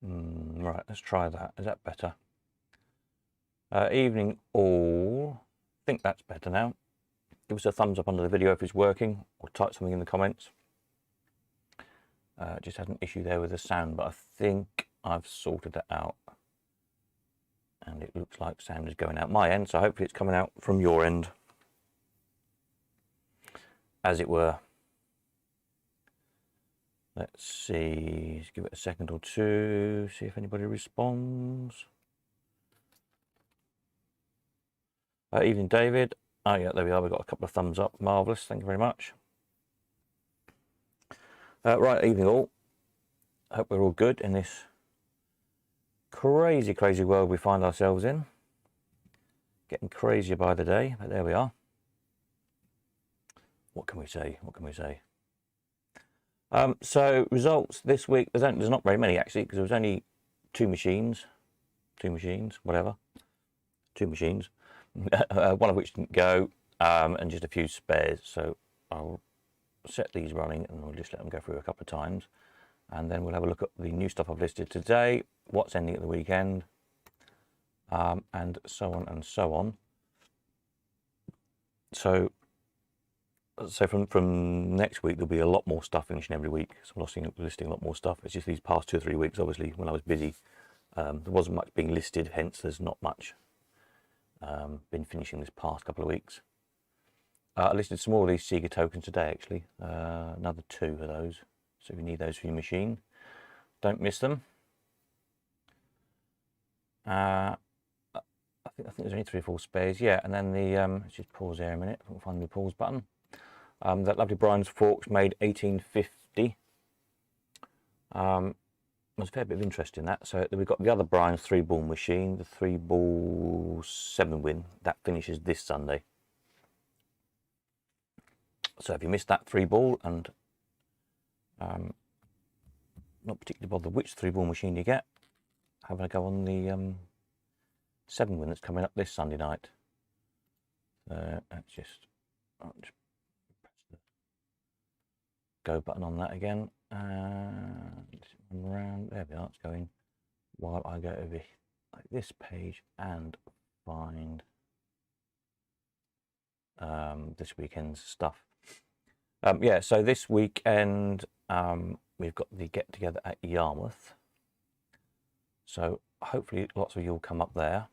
Right, let's try that. Is that better? Evening all. I think that's better now. Give us a thumbs up under the video if it's working, or type something in the comments. Just had an issue there with the sound, but I think I've sorted that out. And it looks like sound is going out my end, so hopefully it's coming out from your end, as it were. Let's see, give it a second or two, see if anybody responds. Evening, David. Oh yeah, there we are. We've got a couple of thumbs up. Marvellous. Thank you very much. Right, evening all. Hope we're all good in this crazy, crazy world we find ourselves in. Getting crazier by the day, but there we are. What can we say? What can we say? So results this week. There's not very many actually, because there was only two machines, whatever. Two machines. One of which didn't go, and just a few spares. So I'll set these running and we'll just let them go through a couple of times, and then we'll have a look at the new stuff I've listed today, what's ending at the weekend, and so on and so on. So from next week there'll be a lot more stuff finishing every week. So I'm listing a lot more stuff. It's just these past 2 or 3 weeks, obviously, when I was busy, there wasn't much being listed, hence there's not much been finishing this past couple of weeks. I listed some more of these Sega tokens today, actually. Another 2 of those. So if you need those for your machine, don't miss them. I think there's only 3 or 4 spares. Yeah, and then the let's just pause there a minute. I'll find the pause button. That lovely Brian's Forks, made 1850. There's a fair bit of interest in that. So we've got the other Brian's 3-ball machine, the 3-ball 7-win. That finishes this Sunday. So if you missed that 3-ball and not particularly bothered which 3-ball machine you get, having a go on the 7-win that's coming up this Sunday night. I'll just press the go button on that again, and run around. There we are. It's going while I go over like this page and find this weekend's stuff. Yeah, so this weekend we've got the get together at Yarmouth, so hopefully lots of you will come up there.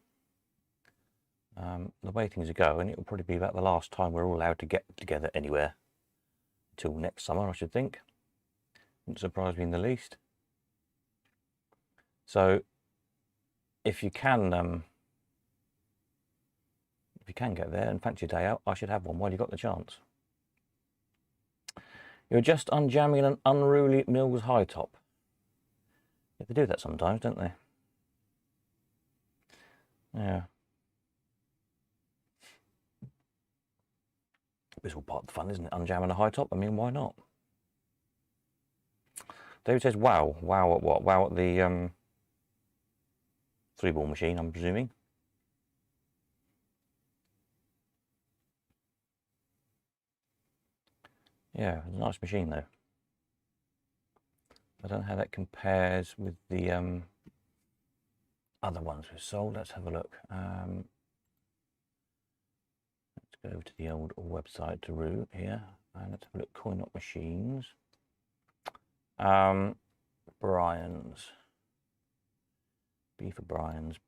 The way things are going, it will probably be about the last time we're all allowed to get together anywhere till next summer, I should think. Wouldn't surprise me in the least. So if you can get there and fancy a day out, I should have one while you got the chance. You're just unjamming an unruly Mills high top. Yeah, they do that sometimes, don't they? Yeah. It's all part of the fun, isn't it? Unjamming a high top. I mean, why not? David says, wow. Wow at what? Wow at the 3-ball machine, I'm presuming. Yeah, it's a nice machine though. I don't know how that compares with the other ones we've sold. Let's have a look. Let's go over to the old website to root here, and let's have a look. Coin Op machines. Brian's. B for Brian's.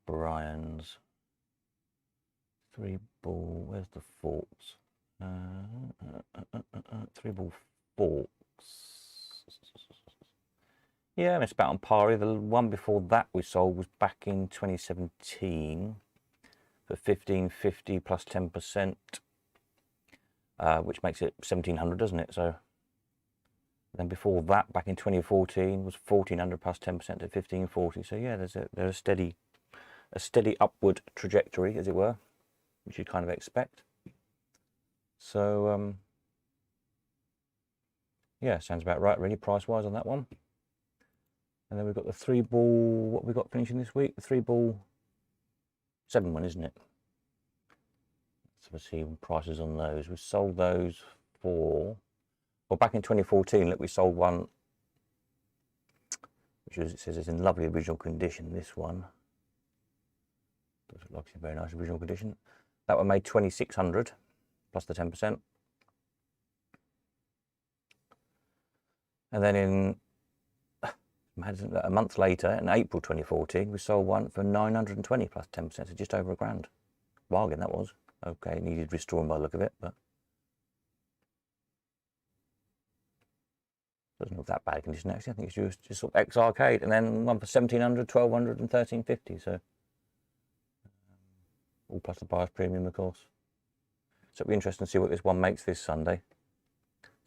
3-ball. Where's the forks? 3-ball forks. Yeah, it's about on par. The one before that we sold was back in 2017 for 1550 plus 10%, which makes it 1700, doesn't it? So then before that, back in 2014, was 1400 plus 10% at 1540. So yeah, there's a steady upward trajectory, as it were, which you'd kind of expect. So yeah, sounds about right really, price wise on that one. And then we've got the 3-ball, what we got finishing this week, the 3-ball 7-win, isn't it? Let's see prices on those. We sold those for, well, back in 2014, look, we sold one which is, it says it's in lovely original condition. This one does look like it's in very nice original condition. That one made 2,600 plus the 10%. And then in a month later, in April 2014, we sold one for 920 plus 10%, so just over £1,000. Bargain that was. Okay, needed restoring by the look of it, but doesn't look that bad condition actually. I think it's just sort of ex-arcade, and then one for 1,700, 1,200 and 1,350, so all plus the buyer's premium, of course. So it'll be interesting to see what this one makes this Sunday.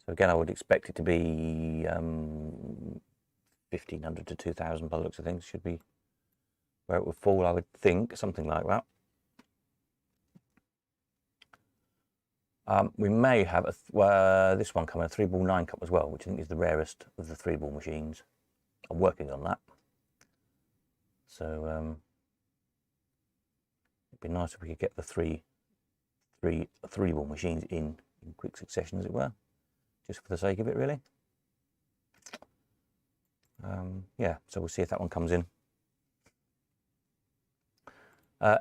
So again, I would expect it to be 1,500 to 2,000 by the looks of things. Should be where it would fall, I would think, something like that. We may have this one coming, a 3-ball 9 cup as well, which I think is the rarest of the 3-ball machines. I'm working on that. So it'd be nice if we could get the three ball machines in quick succession, as it were, just for the sake of it, really. Yeah, so we'll see if that one comes in.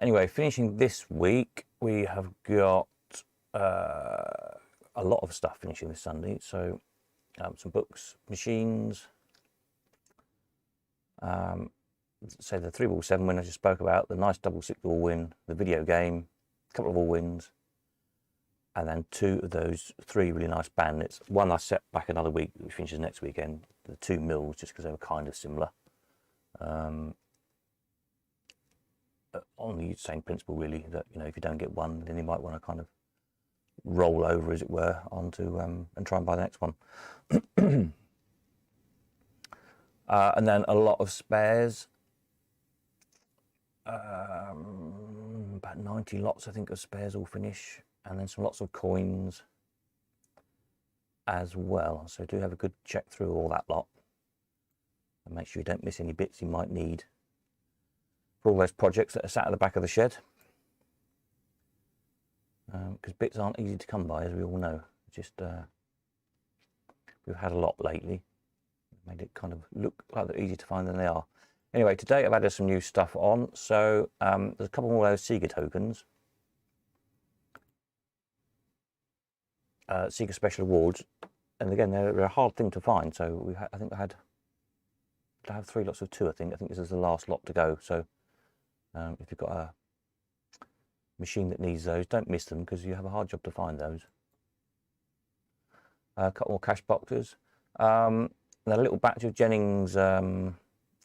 Anyway, finishing this week, we have got a lot of stuff finishing this Sunday. So some books, machines, say the 3-ball 7 win I just spoke about, the nice double 6-ball win, the video game, a couple of all wins, and then 2 of those 3 really nice bandits. One I set back another week, which finishes next weekend, the 2 mills, just because they were kind of similar. On the same principle, really, that, you know, if you don't get one, then you might want to kind of roll over, as it were, onto and try and buy the next one. And then a lot of spares, about 90 lots, I think, of spares all finish, and then some lots of coins as well. So do have a good check through all that lot and make sure you don't miss any bits you might need for all those projects that are sat at the back of the shed, because bits aren't easy to come by, as we all know. Just we've had a lot lately, made it kind of look like they're easy to find than they are. Anyway, today I've added some new stuff on. So there's a couple more of those Sega tokens, Sega Special Awards, and again they're a hard thing to find. So I think I have 3 lots of 2. I think this is the last lot to go. So if you've got a machine that needs those, don't miss them, because you have a hard job to find those. A couple more cash boxes, and a little batch of Jennings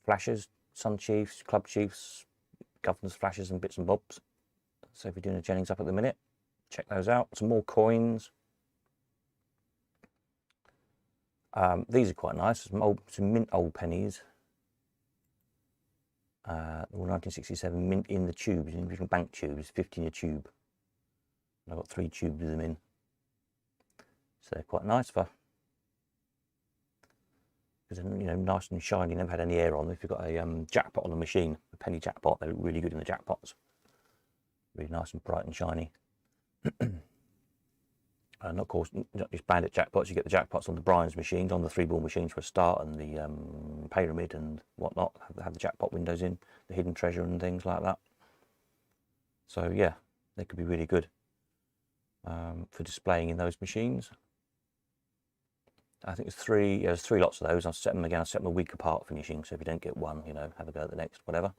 flashes, Sun Chiefs, Club Chiefs, Governor's flashes and bits and bobs. So if you're doing a Jennings up at the minute, check those out. Some more coins. These are quite nice, some mint old pennies. All 1967 mint in the tubes, in original bank tubes, 15 a tube. And I've got 3 tubes of them in. So they're quite nice for, because they're, you know, nice and shiny, never had any air on them. If you've got a jackpot on the machine, a penny jackpot, they look really good in the jackpots. Really nice and bright and shiny. And of course, not just bandit jackpots, you get the jackpots on the Brian's machines, on the 3-ball machines for a start, and the pyramid and whatnot, have the jackpot windows in, the hidden treasure and things like that. So yeah, they could be really good for displaying in those machines. I think there's 3 lots of those. I'll set them again, I'll set them a week apart finishing, so if you don't get one, you know, have a go at the next, whatever.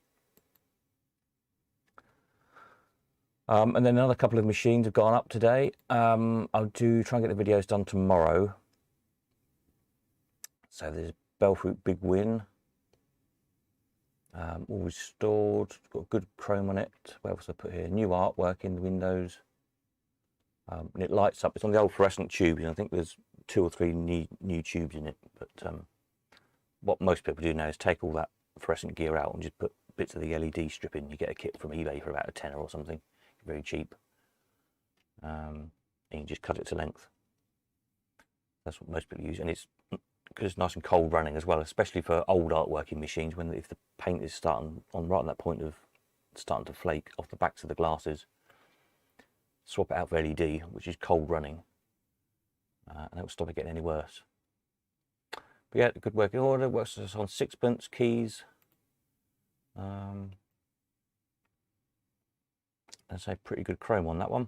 And then another couple of machines have gone up today. I'll try and get the videos done tomorrow. So there's Belfruit Big Win, all restored, got good chrome on it. What else I put here? New artwork in the windows, and it lights up. It's on the old fluorescent tubes, and I think there's 2 or 3 new tubes in it. But what most people do now is take all that fluorescent gear out and just put bits of the LED strip in. You get a kit from eBay for about a tenner or something. Very cheap, and you just cut it to length. That's what most people use, and it's because it's nice and cold running as well, especially for old artworking machines. If the paint is starting on right at that point of starting to flake off the backs of the glasses, swap it out for LED, which is cold running, and it will stop it getting any worse. But yeah, good working order. Works on sixpence keys. I'd say pretty good chrome on that one.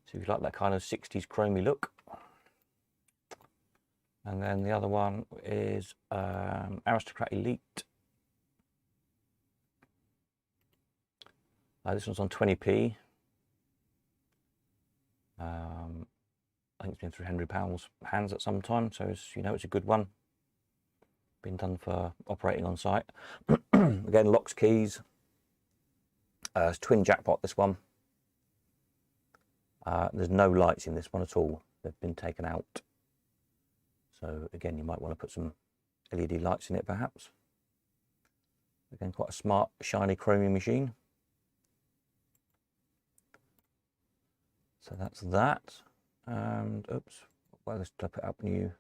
So if you like that kind of 60s chromey look. And then the other one is Aristocrat Elite. This one's on 20p. I think it's been through Henry Powell's hands at some time, so you know it's a good one. Been done for operating on site. Again, locks, keys. It's twin jackpot, this one. There's no lights in this one at all. They've been taken out. So again, you might want to put some LED lights in it perhaps. Again, quite a smart, shiny, chromy machine. So that's that. And oops, well, let's put up new.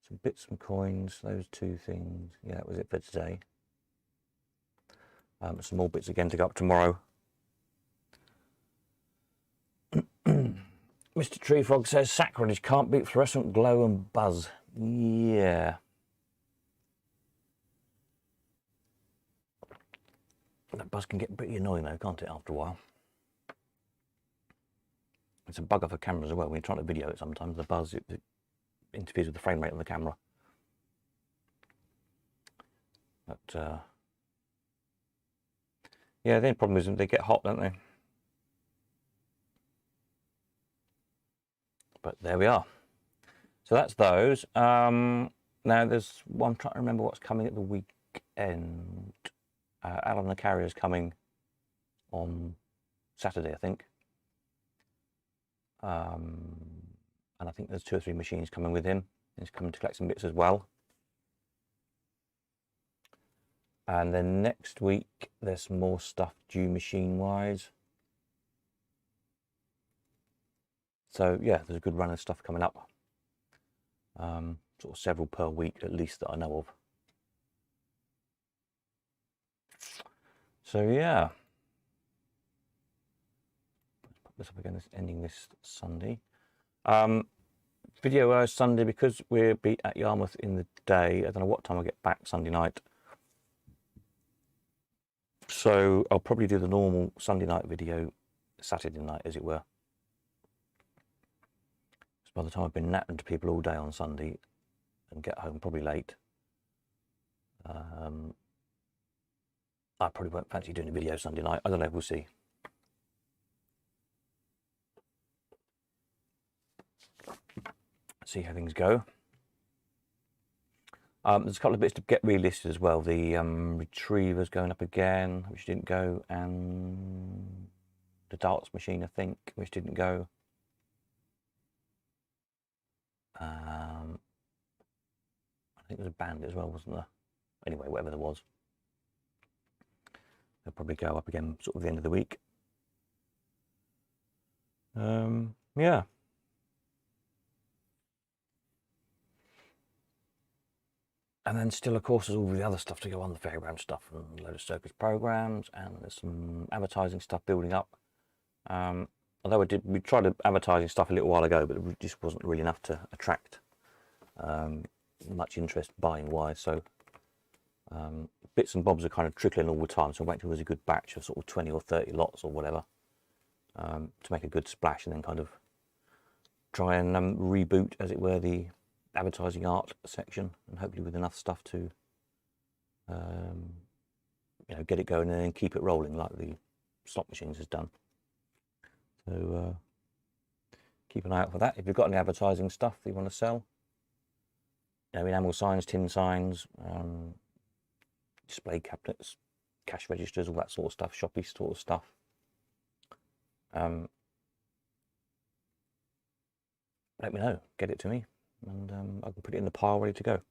Some bits and coins, those two things. Yeah, that was it for today. Some more bits again to go up tomorrow. Mr. Tree Frog says sacrilege, can't beat fluorescent glow and buzz. Yeah. That buzz can get pretty annoying though, can't it, after a while? It's a bugger for cameras as well. When you're trying to video it sometimes, the buzz it interferes with the frame rate on the camera. But yeah, the only problem is they get hot, don't they? But there we are. So that's those. Now there's one, I'm trying to remember what's coming at the weekend. Alan the Carrier's coming on Saturday, I think. And I think there's 2 or 3 machines coming with him. He's coming to collect some bits as well. And then next week there's some more stuff due machine wise. So yeah, there's a good run of stuff coming up. Sort of several per week at least that I know of. So yeah. Let's put this up again, this ending this Sunday. Video Sunday, because we'll be at Yarmouth in the day. I don't know what time I'll get back Sunday night. So I'll probably do the normal Sunday night video Saturday night, as it were. So by the time I've been napping to people all day on Sunday and get home probably late, I probably won't fancy doing a video Sunday night. I don't know, we'll see. See how things go. There's a couple of bits to get relisted as well. The Retriever's going up again, which didn't go, and the darts machine, I think, which didn't go. I think there's a Bandit as well, wasn't there? Anyway, whatever there was. They'll probably go up again sort of the end of the week. Yeah. And then still, of course, there's all the other stuff to go on, the fairground stuff and a load of circus programs, and there's some advertising stuff building up. Although we tried advertising stuff a little while ago, but it just wasn't really enough to attract much interest buying wise. So bits and bobs are kind of trickling all the time. So I'm waiting till there's a good batch of sort of 20 or 30 lots or whatever to make a good splash, and then kind of try and reboot, as it were, the advertising art section, and hopefully with enough stuff to you know, get it going and then keep it rolling like the slot machines has done. So keep an eye out for that. If you've got any advertising stuff that you want to sell, you know, enamel signs, tin signs, display cabinets, cash registers, all that sort of stuff, shoppy sort of stuff, let me know, get it to me, and I can put it in the pile ready to go.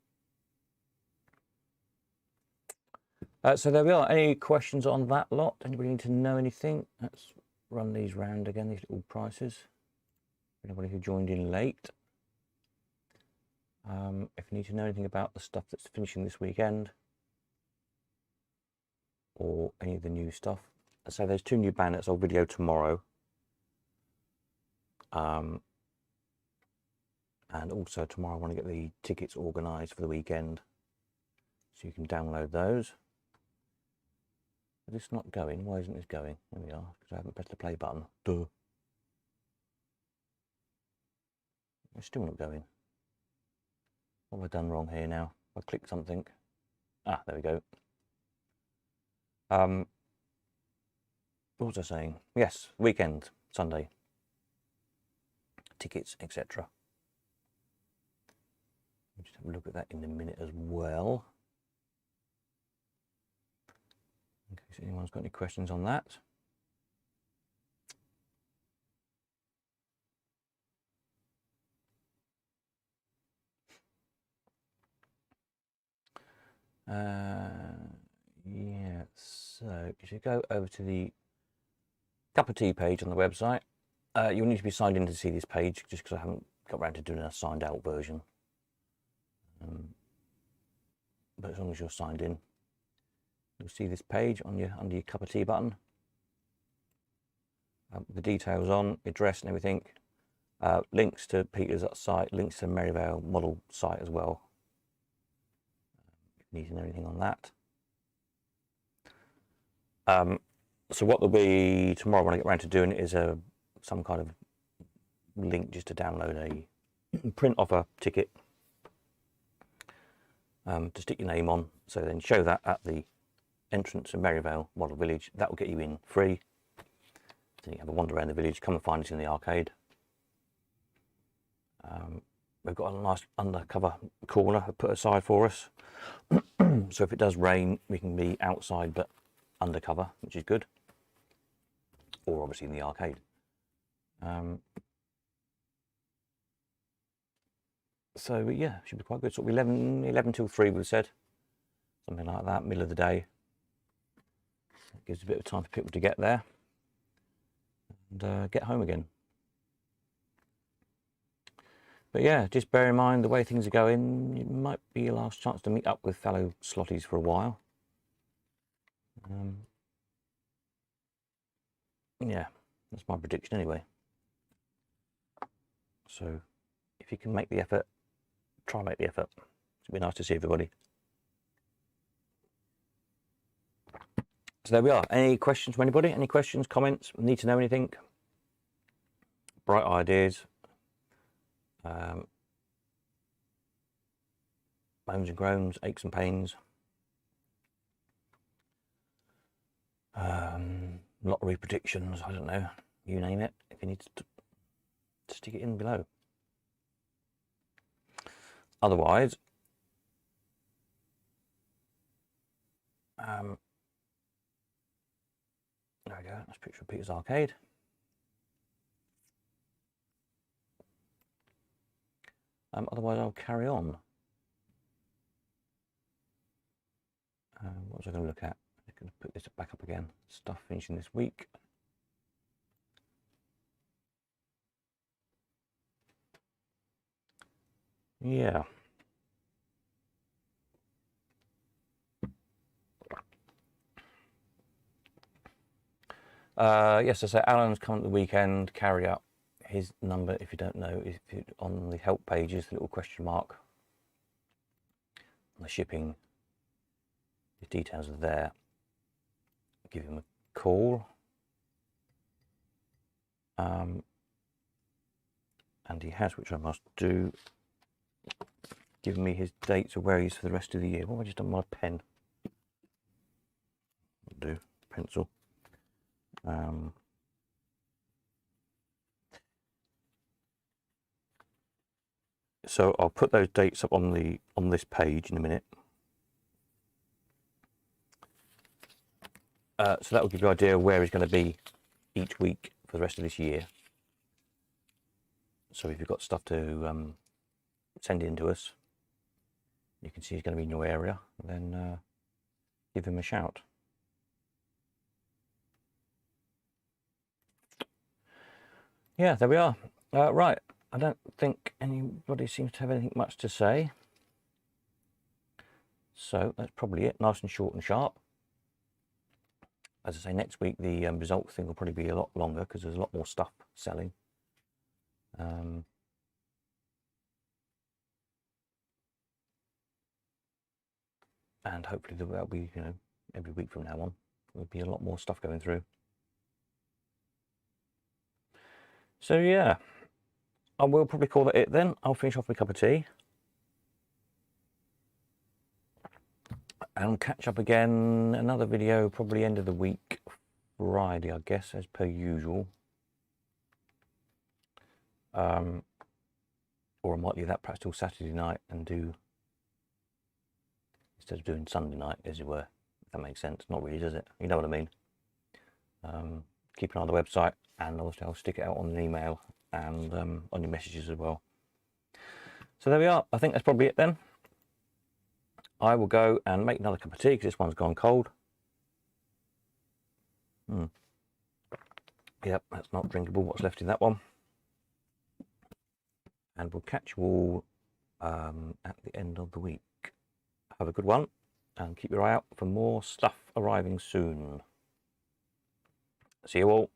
So there we are. Any questions on that lot? Anybody need to know anything? Let's run these round again, these little prices. Anybody who joined in late. If you need to know anything about the stuff that's finishing this weekend, or any of the new stuff. So there's 2 new bandits I'll video tomorrow. And And also tomorrow I want to get the tickets organised for the weekend, so you can download those. Is this not going? Why isn't this going? There we are, because I haven't pressed the play button. Duh. It's still not going. What have I done wrong here now? I clicked something. Ah, there we go. What was I saying? Yes, weekend, Sunday. Tickets, etc. Just have a look at that in a minute as well. In case anyone's got any questions on that. Yeah, so if you go over to the Cup of Tea page on the website, you'll need to be signed in to see this page, just because I haven't got around to doing a signed out version. But as long as you're signed in, you'll see this page on your under your Cup of Tea button. The details on, address and everything. Links to Peter's site, links to Merivale model site as well. If you need to know anything on that. So what there'll be tomorrow when I get around to doing it is some kind of link just to download a print off a ticket to stick your name on. So then show that at the entrance of Merivale Model Village. That will get you in free. So you have a wander around the village, come and find us in the arcade. We've got a nice undercover corner put aside for us. So if it does rain, we can be outside but undercover, which is good. Or obviously in the arcade. So yeah, should be quite good. Sort of 11 till 3 we've said. Something like that, middle of the day. It gives a bit of time for people to get there and get home again. But yeah, just bear in mind the way things are going, it might be your last chance to meet up with fellow slotties for a while. Yeah, that's my prediction anyway. So if you can make the effort, try and make the effort. It'd be nice to see everybody. So there we are. Any questions from anybody? Any questions, comments? Need to know anything? Bright ideas? Moans and groans, aches and pains. Lottery predictions, I don't know. You name it. If you need to stick it in below. Otherwise, there we go. That's a picture of Peter's Arcade. Otherwise, I'll carry on. What was I going to look at? I'm going to put this back up again. Stuff finishing this week. Yeah. Yes, I say Alan's coming at the weekend. Carry up. His number, if you don't know, is on the help pages, the little question mark on the shipping. His details are there. Give him a call. And he has, which I must do, given me his dates of where he's for the rest of the year. What have I just done with my pen? I'll do pencil. So I'll put those dates up on this page in a minute. So that will give you an idea of where he's going to be each week for the rest of this year. So if you've got stuff to send in to us, you can see he's going to be in your area, then give him a shout. Yeah, there we are. Right, I don't think anybody seems to have anything much to say. So that's probably it, nice and short and sharp. As I say, next week the results thing will probably be a lot longer because there's a lot more stuff selling. and hopefully there'll be, you know, every week from now on there'll be a lot more stuff going through. So yeah, I will probably call that it then. I'll finish off with a cup of tea and catch up again. Another video probably end of the week, Friday, I guess, as per usual. Or I might leave that perhaps till Saturday night and do, instead of doing Sunday night, as it were, if that makes sense. Not really, does it? You know what I mean. Keep an eye on the website, and also I'll stick it out on an email and on your messages as well. So there we are. I think that's probably it then. I will go and make another cup of tea because this one's gone cold. Yep, that's not drinkable, what's left in that one. And we'll catch you all at the end of the week. Have a good one, and keep your eye out for more stuff arriving soon. See you all.